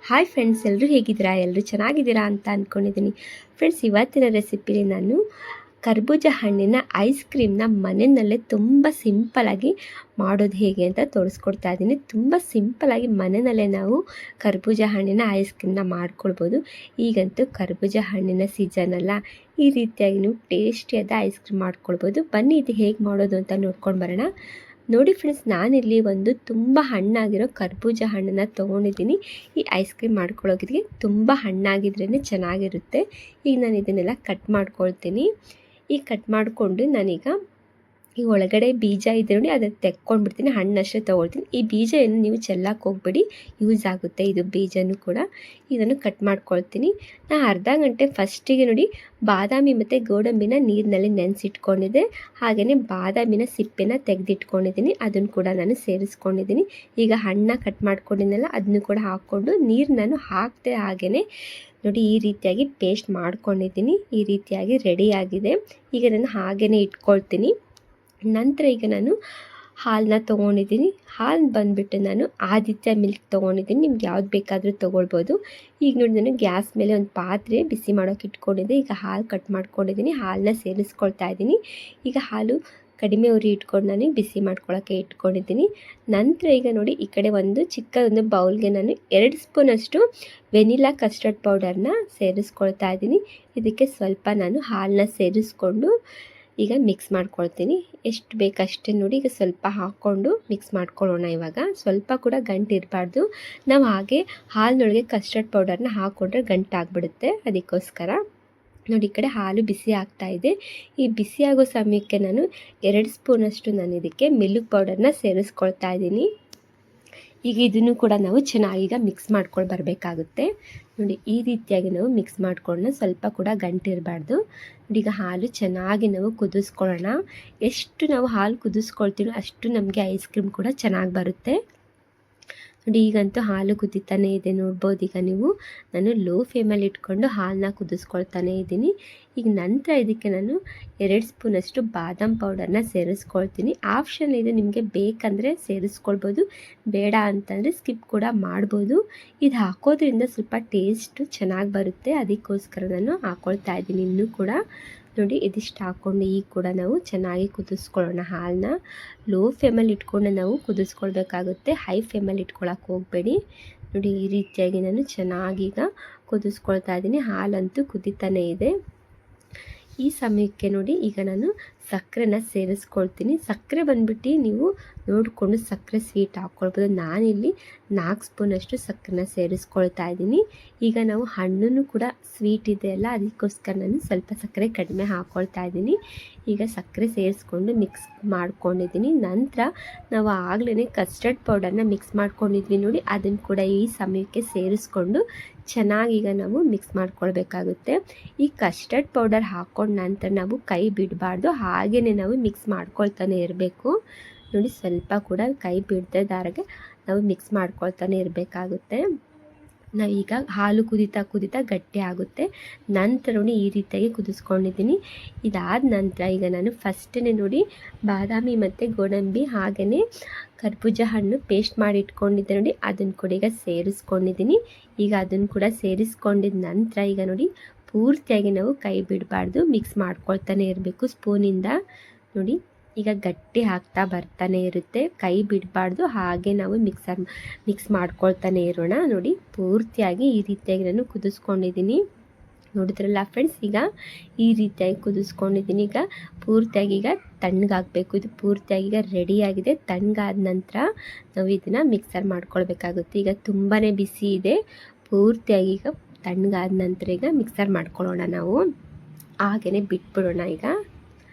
Hi friends, ಎಲ್ಲರೂ ಹೇಗಿದ್ದೀರಾ? ಎಲ್ಲರೂ ಚೆನ್ನಾಗಿದ್ದೀರಾ ಅಂತ ಅಂದ್ಕೊಂಡಿದ್ದೀನಿ. ಫ್ರೆಂಡ್ಸ್, ಇವತ್ತಿನ ರೆಸಿಪಿಲಿ ನಾನು ಕರ್ಬೂಜ ಹಣ್ಣಿನ ಐಸ್ ಕ್ರೀಮ್ನ ಮನೆಯಲ್ಲೇ ತುಂಬ ಸಿಂಪಲಾಗಿ ಮಾಡೋದು ಹೇಗೆ ಅಂತ ತೋರಿಸ್ಕೊಡ್ತಾ ಇದ್ದೀನಿ. ತುಂಬ ಸಿಂಪಲಾಗಿ ಮನೆಯಲ್ಲೇ ನಾವು ಕರ್ಬೂಜ ಹಣ್ಣಿನ ಐಸ್ ಕ್ರೀಮ್ನ ಮಾಡ್ಕೊಳ್ಬೋದು. ಈಗಂತೂ ಕರ್ಬೂಜ ಹಣ್ಣಿನ ಸೀಸನ್ ಅಲ್ಲ, ಈ ರೀತಿಯಾಗಿ ನೀವು ಟೇಸ್ಟಿಯಾದ ಐಸ್ ಕ್ರೀಮ್ ಮಾಡ್ಕೊಳ್ಬೋದು. ಬನ್ನಿ ಇದು ಹೇಗೆ ಮಾಡೋದು ಅಂತ ನೋಡ್ಕೊಂಡು ಬರೋಣ. ನೋಡಿ ಫ್ರೆಂಡ್ಸ್, ನಾನಿಲ್ಲಿ ಒಂದು ತುಂಬ ಹಣ್ಣಾಗಿರೋ ಕರ್ಬೂಜ ಹಣ್ಣನ್ನು ತೊಗೊಂಡಿದ್ದೀನಿ. ಈ ಐಸ್ ಕ್ರೀಮ್ ಮಾಡ್ಕೊಳ್ಳೋಕೆ ತುಂಬ ಹಣ್ಣಾಗಿದ್ರೇ ಚೆನ್ನಾಗಿರುತ್ತೆ. ಈಗ ನಾನು ಇದನ್ನೆಲ್ಲ ಕಟ್ ಮಾಡ್ಕೊಳ್ತೀನಿ. ಈ ಕಟ್ ಮಾಡಿಕೊಂಡು ನಾನೀಗ ಈ ಒಳಗಡೆ ಬೀಜ ಇದೆ ನೋಡಿ, ಅದನ್ನು ತೆಕ್ಕೊಂಡ್ಬಿಡ್ತೀನಿ. ಹಣ್ಣಷ್ಟೇ ತೊಗೊಳ್ತೀನಿ. ಈ ಬೀಜ ಏನು ನೀವು ಚೆಲ್ಲಕ್ಕೆ ಹೋಗ್ಬೇಡಿ, ಯೂಸ್ ಆಗುತ್ತೆ ಇದು ಬೀಜನೂ ಕೂಡ. ಇದನ್ನು ಕಟ್ ಮಾಡ್ಕೊಳ್ತೀನಿ. ನಾನು ಅರ್ಧ ಗಂಟೆ ಫಸ್ಟಿಗೆ ನೋಡಿ ಬಾದಾಮಿ ಮತ್ತು ಗೋಡಂಬಿನ ನೀರಿನಲ್ಲಿ ನೆನೆಸಿಟ್ಕೊಂಡಿದ್ದೆ. ಹಾಗೆಯೇ ಬಾದಾಮಿನ ಸಿಪ್ಪೆನ ತೆಗೆದಿಟ್ಕೊಂಡಿದ್ದೀನಿ, ಅದನ್ನು ಕೂಡ ನಾನು ಸೇರಿಸ್ಕೊಂಡಿದ್ದೀನಿ. ಈಗ ಹಣ್ಣು ಕಟ್ ಮಾಡ್ಕೊಂಡಿದ್ದೆನಲ್ಲ ಅದನ್ನು ಕೂಡ ಹಾಕ್ಕೊಂಡು ನೀರು ನಾನು ಹಾಕ್ತೆ ಹಾಗೆಯೇ ನೋಡಿ ಈ ರೀತಿಯಾಗಿ ಪೇಸ್ಟ್ ಮಾಡ್ಕೊಂಡಿದ್ದೀನಿ. ಈ ರೀತಿಯಾಗಿ ರೆಡಿಯಾಗಿದೆ. ಈಗ ನಾನು ಹಾಗೆಯೇ ಇಟ್ಕೊಳ್ತೀನಿ. ನಂತರ ಈಗ ನಾನು ಹಾಲನ್ನ ತೊಗೊಂಡಿದ್ದೀನಿ. ಹಾಲು ಬಂದುಬಿಟ್ಟು ನಾನು ಆದಿತ್ಯ ಮಿಲ್ಕ್ ತೊಗೊಂಡಿದ್ದೀನಿ. ನಿಮ್ಗೆ ಯಾವ್ದು ಬೇಕಾದರೂ ತೊಗೊಳ್ಬೋದು. ಈಗ ನೋಡಿ ನಾನು ಗ್ಯಾಸ್ ಮೇಲೆ ಒಂದು ಪಾತ್ರೆ ಬಿಸಿ ಮಾಡೋಕೆ ಇಟ್ಕೊಂಡಿದ್ದೆ. ಈಗ ಹಾಲು ಕಟ್ ಮಾಡ್ಕೊಂಡಿದ್ದೀನಿ, ಹಾಲನ್ನ ಸೇರಿಸ್ಕೊಳ್ತಾ ಇದ್ದೀನಿ. ಈಗ ಹಾಲು ಕಡಿಮೆ ಉರಿ ಇಟ್ಕೊಂಡು ನಾನು ಬಿಸಿ ಮಾಡ್ಕೊಳ್ಳೋಕ್ಕೆ ಇಟ್ಕೊಂಡಿದ್ದೀನಿ. ನಂತರ ಈಗ ನೋಡಿ ಈ ಕಡೆ ಒಂದು ಚಿಕ್ಕದೊಂದು ಬೌಲ್ಗೆ ನಾನು 2 ಸ್ಪೂನಷ್ಟು ವೆನಿಲಾ ಕಸ್ಟರ್ಡ್ ಪೌಡರ್ನ ಸೇರಿಸ್ಕೊಳ್ತಾ ಇದ್ದೀನಿ. ಇದಕ್ಕೆ ಸ್ವಲ್ಪ ನಾನು ಹಾಲನ್ನ ಸೇರಿಸ್ಕೊಂಡು ಈಗ ಮಿಕ್ಸ್ ಮಾಡ್ಕೊಳ್ತೀನಿ. ಎಷ್ಟು ಬೇಕಷ್ಟೇ ನೋಡಿ. ಈಗ ಸ್ವಲ್ಪ ಹಾಕ್ಕೊಂಡು ಮಿಕ್ಸ್ ಮಾಡ್ಕೊಳ್ಳೋಣ. ಇವಾಗ ಸ್ವಲ್ಪ ಕೂಡ ಗಂಟು ಇರಬಾರ್ದು. ನಾವು ಹಾಗೆ ಹಾಲಿನೊಳಗೆ ಕಸ್ಟರ್ಡ್ ಪೌಡರ್ನ ಹಾಕ್ಕೊಂಡ್ರೆ ಗಂಟಾಗ್ಬಿಡುತ್ತೆ. ಅದಕ್ಕೋಸ್ಕರ ನೋಡಿ ಈ ಕಡೆ ಹಾಲು ಬಿಸಿ ಆಗ್ತಾ ಇದೆ. ಈ ಬಿಸಿ ಆಗೋ ಸಮಯಕ್ಕೆ ನಾನು 2 ಸ್ಪೂನಷ್ಟು ನಾನು ಇದಕ್ಕೆ ಮಿಲ್ಕ್ ಪೌಡರ್ನ ಸೇರಿಸ್ಕೊಳ್ತಾ ಇದ್ದೀನಿ. ಈಗ ಇದನ್ನು ಕೂಡ ನಾವು ಚೆನ್ನಾಗೀಗ ಮಿಕ್ಸ್ ಮಾಡ್ಕೊಂಡು ಬರಬೇಕಾಗುತ್ತೆ. ನೋಡಿ ಈ ರೀತಿಯಾಗಿ ನಾವು ಮಿಕ್ಸ್ ಮಾಡ್ಕೊಳ್ಳೋಣ. ಸ್ವಲ್ಪ ಕೂಡ ಗಂಟಿರಬಾರ್ದು. ನೋಡಿ ಈಗ ಹಾಲು ಚೆನ್ನಾಗಿ ನಾವು ಕುದಿಸ್ಕೊಳ್ಳೋಣ. ಎಷ್ಟು ನಾವು ಹಾಲು ಕುದಿಸ್ಕೊಳ್ತೀವೋ ಅಷ್ಟು ನಮಗೆ ಐಸ್ ಕ್ರೀಮ್ ಕೂಡ ಚೆನ್ನಾಗಿ ಬರುತ್ತೆ. ನೋಡಿ ಈಗಂತೂ ಹಾಲು ಕುದೀತಾನೇ ಇದೆ, ನೋಡ್ಬೋದು. ಈಗ ನೀವು ನಾನು ಲೋ ಫ್ಲೇಮಲ್ಲಿ ಇಟ್ಕೊಂಡು ಹಾಲನ್ನ ಕುದಿಸ್ಕೊಳ್ತಾನೇ ಇದ್ದೀನಿ. ಈಗ ನಂತರ ಇದಕ್ಕೆ ನಾನು 2 ಸ್ಪೂನಷ್ಟು ಬಾದಾಮ್ ಪೌಡರ್ನ ಸೇರಿಸ್ಕೊಳ್ತೀನಿ. ಆಪ್ಷನ್ ಇದೆ, ನಿಮಗೆ ಬೇಕಂದರೆ ಸೇರಿಸ್ಕೊಳ್ಬೋದು, ಬೇಡ ಅಂತಂದರೆ ಸ್ಕಿಪ್ ಕೂಡ ಮಾಡ್ಬೋದು. ಇದು ಹಾಕೋದ್ರಿಂದ ಸ್ವಲ್ಪ ಟೇಸ್ಟು ಚೆನ್ನಾಗಿ ಬರುತ್ತೆ. ಅದಕ್ಕೋಸ್ಕರ ನಾನು ಹಾಕ್ಕೊಳ್ತಾ ಇದ್ದೀನಿ. ಇನ್ನೂ ಕೂಡ ನೋಡಿ ಇದಿಷ್ಟು ಹಾಕ್ಕೊಂಡು ಈಗ ಕೂಡ ನಾವು ಚೆನ್ನಾಗಿ ಕುದಿಸ್ಕೊಳ್ಳೋಣ. ಹಾಲನ್ನ ಲೋ ಫ್ಲೇಮಲ್ಲಿ ಇಟ್ಕೊಂಡು ನಾವು ಕುದಿಸ್ಕೊಳ್ಬೇಕಾಗುತ್ತೆ, ಹೈ ಫ್ಲೇಮಲ್ಲಿ ಇಟ್ಕೊಳಕ್ಕೆ ಹೋಗಬೇಡಿ. ನೋಡಿ ಈ ರೀತಿಯಾಗಿ ನಾನು ಚೆನ್ನಾಗೀಗ ಕುದಿಸ್ಕೊಳ್ತಾ ಇದ್ದೀನಿ. ಹಾಲಂತೂ ಕುದೀತಾನೇ ಇದೆ. ಈ ಸಮಯಕ್ಕೆ ನೋಡಿ ಈಗ ನಾನು ಸಕ್ಕರೆನ ಸೇರಿಸ್ಕೊಳ್ತೀನಿ. ಸಕ್ಕರೆ ಬಂದುಬಿಟ್ಟು ನೀವು ನೋಡಿಕೊಂಡು ಸಕ್ಕರೆ ಸ್ವೀಟ್ ಹಾಕ್ಕೊಳ್ಬೋದು. ನಾನಿಲ್ಲಿ 4 ಸ್ಪೂನಷ್ಟು ಸಕ್ಕರೆನ ಸೇರಿಸ್ಕೊಳ್ತಾ ಇದ್ದೀನಿ. ಈಗ ನಾವು ಹಣ್ಣು ಕೂಡ ಸ್ವೀಟ್ ಇದೆಯಲ್ಲ, ಅದಕ್ಕೋಸ್ಕರ ನಾನು ಸ್ವಲ್ಪ ಸಕ್ಕರೆ ಕಡಿಮೆ ಹಾಕ್ಕೊಳ್ತಾ ಇದ್ದೀನಿ. ಈಗ ಸಕ್ಕರೆ ಸೇರಿಸ್ಕೊಂಡು ಮಿಕ್ಸ್ ಮಾಡ್ಕೊಂಡಿದ್ದೀನಿ. ನಂತರ ನಾವು ಆಗಲೇ ಕಸ್ಟರ್ಡ್ ಪೌಡರ್ನ ಮಿಕ್ಸ್ ಮಾಡ್ಕೊಂಡಿದ್ವಿ ನೋಡಿ, ಅದನ್ನು ಕೂಡ ಈ ಸಮಯಕ್ಕೆ ಸೇರಿಸ್ಕೊಂಡು ಚೆನ್ನಾಗೀಗ ನಾವು ಮಿಕ್ಸ್ ಮಾಡ್ಕೊಳ್ಬೇಕಾಗುತ್ತೆ. ಈ ಕಸ್ಟರ್ಡ್ ಪೌಡರ್ ಹಾಕ್ಕೊಂಡು ನಂತರ ನಾವು ಕೈ ಬಿಡಬಾರ್ದು, ಹಾಗೆಯೇ ನಾವು ಮಿಕ್ಸ್ ಮಾಡ್ಕೊಳ್ತಾನೆ ಇರಬೇಕು. ನೋಡಿ ಸ್ವಲ್ಪ ಕೂಡ ಕೈ ಬಿಡದೆ ದಾರಾಗೆ ನಾವು ಮಿಕ್ಸ್ ಮಾಡ್ಕೊಳ್ತಾನೆ ಇರಬೇಕಾಗುತ್ತೆ. ನಾವೀಗ ಹಾಲು ಕುದೀತಾ ಗಟ್ಟಿ ಆಗುತ್ತೆ. ನಂತರ ನೋಡಿ ಈ ರೀತಿಯಾಗಿ ಕುದಿಸ್ಕೊಂಡಿದ್ದೀನಿ. ಇದಾದ ನಂತರ ಈಗ ನಾನು ಫಸ್ಟೇ ನೋಡಿ ಬಾದಾಮಿ ಮತ್ತು ಗೋಡಂಬಿ ಹಾಗೆಯೇ ಕರ್ಬೂಜ ಹಣ್ಣು ಪೇಸ್ಟ್ ಮಾಡಿ ಇಟ್ಕೊಂಡಿದ್ದೆ ನೋಡಿ, ಅದನ್ನು ಕೂಡ ಈಗ ಸೇರಿಸ್ಕೊಂಡಿದ್ದೀನಿ. ಈಗ ಅದನ್ನು ಕೂಡ ಸೇರಿಸ್ಕೊಂಡಿದ್ದ ನಂತರ ಈಗ ನೋಡಿ ಪೂರ್ತಿಯಾಗಿ ನಾವು ಕೈ ಬಿಡಬಾರ್ದು, ಮಿಕ್ಸ್ ಮಾಡ್ಕೊಳ್ತಾನೆ ಇರಬೇಕು ಸ್ಪೂನಿಂದ. ನೋಡಿ ಈಗ ಗಟ್ಟಿ ಆಗ್ತಾ ಬರ್ತಾನೆ ಇರುತ್ತೆ, ಕೈ ಬಿಡಬಾರ್ದು, ಹಾಗೆ ನಾವು ಮಿಕ್ಸ್ ಮಾಡ್ಕೊಳ್ತಾನೆ ಇರೋಣ. ನೋಡಿ ಪೂರ್ತಿಯಾಗಿ ಈ ರೀತಿಯಾಗಿ ನಾನು ಕುದಿಸ್ಕೊಂಡಿದ್ದೀನಿ. ನೋಡಿದ್ರಲ್ಲ ಫ್ರೆಂಡ್ಸ್, ಈಗ ಈ ರೀತಿಯಾಗಿ ಕುದಿಸ್ಕೊಂಡಿದ್ದೀನಿ. ಈಗ ಪೂರ್ತಿಯಾಗಿ ಈಗ ತಣ್ಣಗಾಗಬೇಕು. ಇದು ಪೂರ್ತಿಯಾಗಿ ಈಗ ರೆಡಿಯಾಗಿದೆ. ತಣ್ಣಗಾದ ನಂತರ ನಾವು ಇದನ್ನು ಮಿಕ್ಸರ್ ಮಾಡ್ಕೊಳ್ಬೇಕಾಗುತ್ತೆ. ಈಗ ತುಂಬಾ ಬಿಸಿ ಇದೆ. ಪೂರ್ತಿಯಾಗಿ ಈಗ ತಣ್ಣಗಾದ ನಂತರ ಈಗ ಮಿಕ್ಸರ್ ಮಾಡ್ಕೊಳ್ಳೋಣ. ನಾವು ಹಾಗೆಯೇ ಬಿಟ್ಬಿಡೋಣ. ಈಗ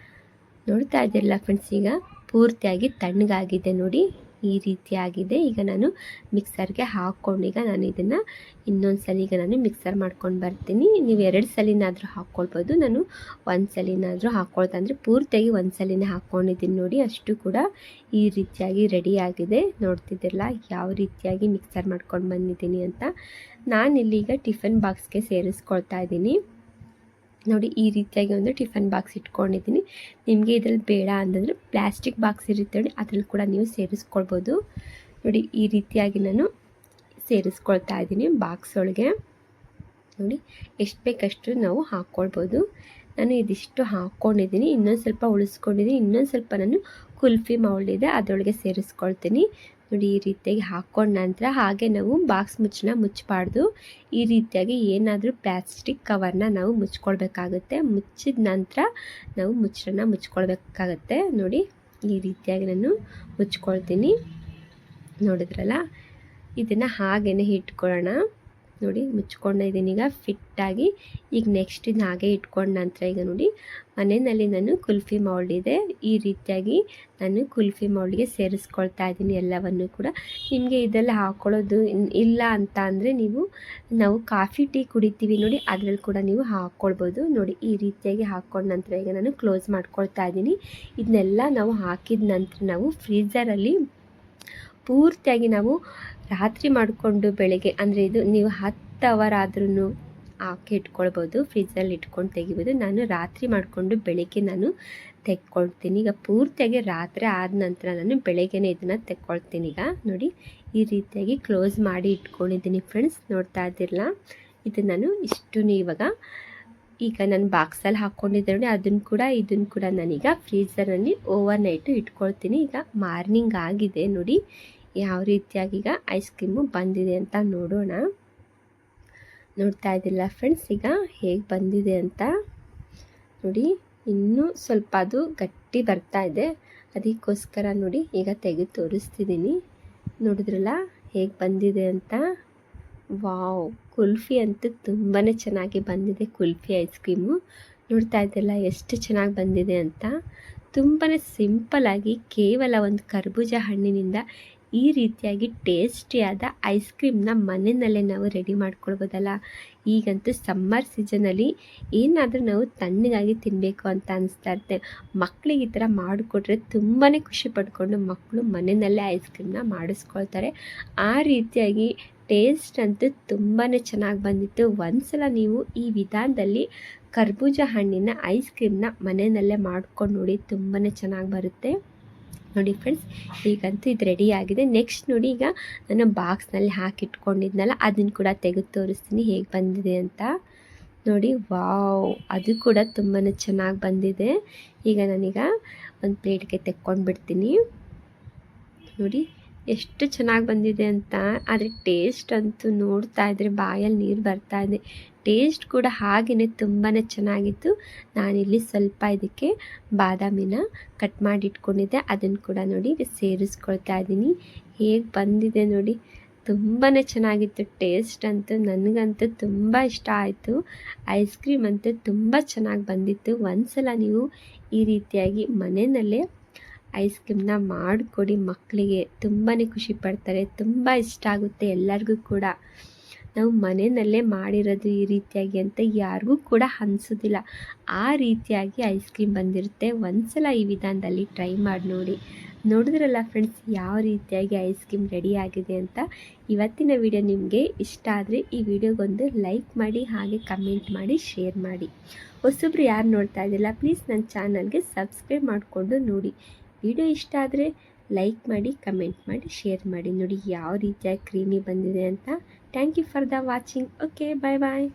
ನೋಡ್ತಾ ಇದ್ದೀರಲ್ಲ ಫ್ರೆಂಡ್ಸ್, ಈಗ ಪೂರ್ತಿಯಾಗಿ ತಣ್ಣಗಾಗಿದೆ ನೋಡಿ, ಈ ರೀತಿಯಾಗಿದೆ. ಈಗ ನಾನು ಮಿಕ್ಸರ್ಗೆ ಹಾಕ್ಕೊಂಡು ಈಗ ನಾನು ಇದನ್ನು ಇನ್ನೊಂದು ಸಲ ಈಗ ನಾನು ಮಿಕ್ಸರ್ ಮಾಡ್ಕೊಂಡು ಬರ್ತೀನಿ. ನೀವು 2 ಸಲಿನಾದರೂ ಹಾಕ್ಕೊಳ್ಬೋದು, ನಾನು 1 ಸಲಿನಾದರೂ ಹಾಕ್ಕೊಳ್ತಾ ಅಂದರೆ ಪೂರ್ತಿಯಾಗಿ 1 ಸಲಿನೇ ಹಾಕ್ಕೊಂಡಿದ್ದೀನಿ ನೋಡಿ. ಅಷ್ಟು ಕೂಡ ಈ ರೀತಿಯಾಗಿ ರೆಡಿಯಾಗಿದೆ. ನೋಡ್ತಿದ್ದಿರಲ್ಲ ಯಾವ ರೀತಿಯಾಗಿ ಮಿಕ್ಸರ್ ಮಾಡ್ಕೊಂಡು ಬಂದಿದ್ದೀನಿ ಅಂತ. ನಾನಿಲ್ಲೀಗ ಟಿಫನ್ ಬಾಕ್ಸ್ಗೆ ಸೇರಿಸ್ಕೊಳ್ತಾ ಇದ್ದೀನಿ. ನೋಡಿ ಈ ರೀತಿಯಾಗಿ ಒಂದು ಟಿಫನ್ ಬಾಕ್ಸ್ ಇಟ್ಕೊಂಡಿದ್ದೀನಿ. ನಿಮಗೆ ಇದರಲ್ಲಿ ಬೇಡ ಅಂತಂದರೆ ಪ್ಲಾಸ್ಟಿಕ್ ಬಾಕ್ಸ್ ಇರುತ್ತೆ ನೋಡಿ, ಅದರಲ್ಲಿ ಕೂಡ ನೀವು ಸೇರಿಸ್ಕೊಳ್ಬೋದು. ನೋಡಿ ಈ ರೀತಿಯಾಗಿ ನಾನು ಸೇರಿಸ್ಕೊಳ್ತಾ ಇದ್ದೀನಿ ಬಾಕ್ಸ್ ಒಳಗೆ. ನೋಡಿ ಎಷ್ಟು ಬೇಕಷ್ಟು ನಾವು ಹಾಕ್ಕೊಳ್ಬೋದು. ನಾನು ಇದಿಷ್ಟು ಹಾಕ್ಕೊಂಡಿದ್ದೀನಿ, ಇನ್ನೊಂದು ಸ್ವಲ್ಪ ಉಳಿಸ್ಕೊಂಡಿದ್ದೀನಿ. ಇನ್ನೊಂದು ಸ್ವಲ್ಪ ನಾನು ಕುಲ್ಫಿ ಮೌಲ್ಡ್ ಇದೆ ಅದರೊಳಗೆ ಸೇರಿಸ್ಕೊಳ್ತೀನಿ. ನೋಡಿ ಈ ರೀತಿಯಾಗಿ ಹಾಕ್ಕೊಂಡ ನಂತರ ಹಾಗೆ ನಾವು ಬಾಕ್ಸ್ ಮುಚ್ಚಬಾರ್ದು. ಈ ರೀತಿಯಾಗಿ ಏನಾದರೂ ಪ್ಲಾಸ್ಟಿಕ್ ಕವರ್ನ ನಾವು ಮುಚ್ಕೊಳ್ಬೇಕಾಗುತ್ತೆ. ಮುಚ್ಚಿದ ನಂತರ ನಾವು ಮುಚ್ಕೊಳ್ಬೇಕಾಗತ್ತೆ. ನೋಡಿ ಈ ರೀತಿಯಾಗಿ ನಾನು ಮುಚ್ಕೊಳ್ತೀನಿ. ನೋಡಿದ್ರಲ್ಲ, ಇದನ್ನು ಹಾಗೇ ಇಟ್ಕೊಳ್ಳೋಣ. ನೋಡಿ ಮುಚ್ಕೊಂಡಿದ್ದೀನಿ ಈಗ ಫಿಟ್ಟಾಗಿ. ಈಗ ನೆಕ್ಸ್ಟ್ ಇದನ್ನ ಹಾಗೆ ಇಟ್ಕೊಂಡ ನಂತರ ಈಗ ನೋಡಿ ಮನೆಯಲ್ಲಿ ನಾನು ಕುಲ್ಫಿ ಮೌಲ್ಡ್ ಇದೆ, ಈ ರೀತಿಯಾಗಿ ನಾನು ಕುಲ್ಫಿ ಮೌಲ್ಡ್ಗೆ ಸೇರಿಸ್ಕೊಳ್ತಾ ಇದ್ದೀನಿ ಎಲ್ಲವನ್ನು ಕೂಡ. ನಿಮಗೆ ಇದೆಲ್ಲ ಹಾಕ್ಕೊಳ್ಳೋದು ಇಲ್ಲ ಅಂತ ಅಂದರೆ ನಾವು ಕಾಫಿ ಟೀ ಕುಡಿತೀವಿ ನೋಡಿ, ಅದರಲ್ಲಿ ಕೂಡ ನೀವು ಹಾಕ್ಕೊಳ್ಬೋದು. ನೋಡಿ ಈ ರೀತಿಯಾಗಿ ಹಾಕ್ಕೊಂಡ ನಂತರ ಈಗ ನಾನು ಕ್ಲೋಸ್ ಮಾಡ್ಕೊಳ್ತಾ ಇದ್ದೀನಿ. ಇದನ್ನೆಲ್ಲ ನಾವು ಹಾಕಿದ ನಂತರ ನಾವು ಫ್ರೀಝರಲ್ಲಿ ಪೂರ್ತಿಯಾಗಿ ನಾವು ರಾತ್ರಿ ಮಾಡಿಕೊಂಡು ಬೆಳಗ್ಗೆ ಅಂದರೆ ಇದು ನೀವು 10 ಅವರ್ ಆದ್ರೂ ಹಾಕಿ ಇಟ್ಕೊಳ್ಬೋದು, ಫ್ರಿಜ್ಜಲ್ಲಿ ಇಟ್ಕೊಂಡು ತೆಗಿಬೋದು. ನಾನು ರಾತ್ರಿ ಮಾಡಿಕೊಂಡು ಬೆಳಗ್ಗೆ ನಾನು ತೆಕ್ಕೊಳ್ತೀನಿ. ಈಗ ಪೂರ್ತಿಯಾಗಿ ರಾತ್ರಿ ಆದ ನಂತರ ನಾನು ಬೆಳಗ್ಗೆನೇ ಇದನ್ನು ತೆಕ್ಕೊಳ್ತೀನಿ. ಈಗ ನೋಡಿ ಈ ರೀತಿಯಾಗಿ ಕ್ಲೋಸ್ ಮಾಡಿ ಇಟ್ಕೊಂಡಿದ್ದೀನಿ ಫ್ರೆಂಡ್ಸ್, ನೋಡ್ತಾ ಇದ್ದಿರಲ್ಲ. ಇದು ನಾನು ಇಷ್ಟು ಈಗ ನಾನು ಬಾಕ್ಸಲ್ಲಿ ಹಾಕ್ಕೊಂಡಿದ್ದೆ ನೋಡಿ, ಇದನ್ನು ಕೂಡ ನಾನೀಗ ಫ್ರೀಝರಲ್ಲಿ ಓವರ್ ನೈಟು ಇಟ್ಕೊಳ್ತೀನಿ. ಈಗ ಮಾರ್ನಿಂಗ್ ಆಗಿದೆ ನೋಡಿ ಯಾವ ರೀತಿಯಾಗಿ ಈಗ ಐಸ್ ಕ್ರೀಮು ಬಂದಿದೆ ಅಂತ ನೋಡೋಣ. ನೋಡ್ತಾ ಇದ್ದಿಲ್ಲ ಫ್ರೆಂಡ್ಸ್ ಈಗ ಹೇಗೆ ಬಂದಿದೆ ಅಂತ. ನೋಡಿ ಇನ್ನೂ ಸ್ವಲ್ಪ ಅದು ಗಟ್ಟಿ ಬರ್ತಾ ಇದೆ, ಅದಕ್ಕೋಸ್ಕರ ನೋಡಿ ಈಗ ತೆಗೆದು ತೋರಿಸ್ತಿದ್ದೀನಿ. ನೋಡಿದ್ರಲ್ಲ ಹೇಗೆ ಬಂದಿದೆ ಅಂತ. ವಾವ್, ಕುಲ್ಫಿ ಅಂತೂ ತುಂಬಾ ಚೆನ್ನಾಗಿ ಬಂದಿದೆ. ಕುಲ್ಫಿ ಐಸ್ ಕ್ರೀಮು ನೋಡ್ತಾ ಇದ್ದಿಲ್ಲ ಎಷ್ಟು ಚೆನ್ನಾಗಿ ಬಂದಿದೆ ಅಂತ. ತುಂಬಾ ಸಿಂಪಲ್ಲಾಗಿ ಕೇವಲ ಒಂದು ಕರ್ಬೂಜ ಹಣ್ಣಿನಿಂದ ಈ ರೀತಿಯಾಗಿ ಟೇಸ್ಟಿಯಾದ ಐಸ್ ಕ್ರೀಮ್ನ ಮನೆಯಲ್ಲೇ ನಾವು ರೆಡಿ ಮಾಡ್ಕೊಳ್ಬೋದಲ್ಲ. ಈಗಂತೂ ಸಮ್ಮರ್ ಸೀಸನಲ್ಲಿ ಏನಾದರೂ ನಾವು ತಣ್ಣಗಾಗಿ ತಿನ್ನಬೇಕು ಅಂತ ಅನಿಸ್ತಾ ಇರುತ್ತೆ. ಮಕ್ಕಳಿಗೆ ಈ ಥರ ಮಾಡಿಕೊಟ್ರೆ ತುಂಬಾ ಖುಷಿ ಪಡ್ಕೊಂಡು ಮಕ್ಕಳು ಮನೆಯಲ್ಲೇ ಐಸ್ ಕ್ರೀಮ್ನ ಮಾಡಿಸ್ಕೊಳ್ತಾರೆ. ಆ ರೀತಿಯಾಗಿ ಟೇಸ್ಟ್ ಅಂತೂ ತುಂಬಾ ಚೆನ್ನಾಗಿ ಬಂದಿತ್ತು. ಒಂದ್ಸಲ ನೀವು ಈ ವಿಧಾನದಲ್ಲಿ ಕರ್ಬೂಜ ಹಣ್ಣಿನ ಐಸ್ ಕ್ರೀಮ್ನ ಮನೆಯಲ್ಲೇ ಮಾಡ್ಕೊಂಡು ನೋಡಿ, ತುಂಬಾ ಚೆನ್ನಾಗಿ ಬರುತ್ತೆ. ನೋಡಿ ಫ್ರೆಂಡ್ಸ್ ಈಗಂತೂ ಇದು ರೆಡಿ ಆಗಿದೆ. ನೆಕ್ಸ್ಟ್ ನೋಡಿ ಈಗ ನಾನು ಬಾಕ್ಸ್ನಲ್ಲಿ ಹಾಕಿಟ್ಕೊಂಡಿದ್ನಲ್ಲ ಅದನ್ನು ಕೂಡ ತೆಗೆದು ತೋರಿಸ್ತೀನಿ ಹೇಗೆ ಬಂದಿದೆ ಅಂತ. ನೋಡಿ ವಾವ್, ಅದು ಕೂಡ ತುಂಬಾ ಚೆನ್ನಾಗಿ ಬಂದಿದೆ. ಈಗ ನಾನೀಗ ಒಂದು ಪ್ಲೇಟ್ಗೆ ತೆಕ್ಕೊಂಡು ಬಿಡ್ತೀನಿ. ನೋಡಿ ಎಷ್ಟು ಚೆನ್ನಾಗಿ ಬಂದಿದೆ ಅಂತ. ಆದರೆ ಟೇಸ್ಟ್ ಅಂತೂ ನೋಡ್ತಾ ಇದ್ದರೆ ಬಾಯಲ್ಲಿ ನೀರು ಬರ್ತಾ ಇದೆ. ಟೇಸ್ಟ್ ಕೂಡ ಹಾಗೆಯೇ ತುಂಬಾ ಚೆನ್ನಾಗಿತ್ತು. ನಾನಿಲ್ಲಿ ಸ್ವಲ್ಪ ಇದಕ್ಕೆ ಬಾದಾಮಿನ ಕಟ್ ಮಾಡಿ ಇಟ್ಕೊಂಡಿದ್ದೆ, ಅದನ್ನು ಕೂಡ ನೋಡಿ ಸೇರಿಸ್ಕೊಳ್ತಾ ಇದ್ದೀನಿ. ಹೇಗೆ ಬಂದಿದೆ ನೋಡಿ, ತುಂಬಾ ಚೆನ್ನಾಗಿತ್ತು. ಟೇಸ್ಟ್ ಅಂತೂ ನನಗಂತೂ ತುಂಬ ಇಷ್ಟ ಆಯಿತು. ಐಸ್ ಕ್ರೀಮ್ ಅಂತೂ ತುಂಬ ಚೆನ್ನಾಗಿ ಬಂದಿತ್ತು. ಒಂದ್ಸಲ ನೀವು ಈ ರೀತಿಯಾಗಿ ಮನೆಯಲ್ಲೇ ಐಸ್ ಕ್ರೀಮ್ನ ಮಾಡಿಕೊಡಿ, ಮಕ್ಕಳಿಗೆ ತುಂಬಾ ಖುಷಿ ಪಡ್ತಾರೆ, ತುಂಬ ಇಷ್ಟ ಆಗುತ್ತೆ ಎಲ್ಲರಿಗೂ ಕೂಡ. ನಾವು ಮನೆಯಲ್ಲೇ ಮಾಡಿರೋದು ಈ ರೀತಿಯಾಗಿ ಅಂತ ಯಾರಿಗೂ ಕೂಡ ಅನಿಸೋದಿಲ್ಲ. ಆ ರೀತಿಯಾಗಿ ಐಸ್ ಕ್ರೀಮ್ ಬಂದಿರುತ್ತೆ. ಒಂದ್ಸಲ ಈ ವಿಧಾನದಲ್ಲಿ ಟ್ರೈ ಮಾಡಿ ನೋಡಿ. ನೋಡಿದ್ರಲ್ಲ ಫ್ರೆಂಡ್ಸ್ ಯಾವ ರೀತಿಯಾಗಿ ಐಸ್ ಕ್ರೀಮ್ ರೆಡಿ ಆಗಿದೆ ಅಂತ. ಇವತ್ತಿನ ವಿಡಿಯೋ ನಿಮಗೆ ಇಷ್ಟ ಆದರೆ ಈ ವಿಡಿಯೋಗೊಂದು ಲೈಕ್ ಮಾಡಿ, ಹಾಗೆ ಕಮೆಂಟ್ ಮಾಡಿ, ಶೇರ್ ಮಾಡಿ. ಹೊಸಬ್ರು ಯಾರು ನೋಡ್ತಾ ಇದ್ದಿಲ್ಲ ಪ್ಲೀಸ್ ನನ್ನ ಚಾನಲ್ಗೆ ಸಬ್ಸ್ಕ್ರೈಬ್ ಮಾಡಿಕೊಂಡು ನೋಡಿ. ವಿಡಿಯೋ ಇಷ್ಟ ಆದರೆ ಲೈಕ್ ಮಾಡಿ, ಕಮೆಂಟ್ ಮಾಡಿ, ಶೇರ್ ಮಾಡಿ. ನೋಡಿ ಯಾವ ರೀತಿಯಾಗಿ ಕ್ರೀಮಿ ಬಂದಿದೆ ಅಂತ. Thank you for the watching. Okay, bye bye.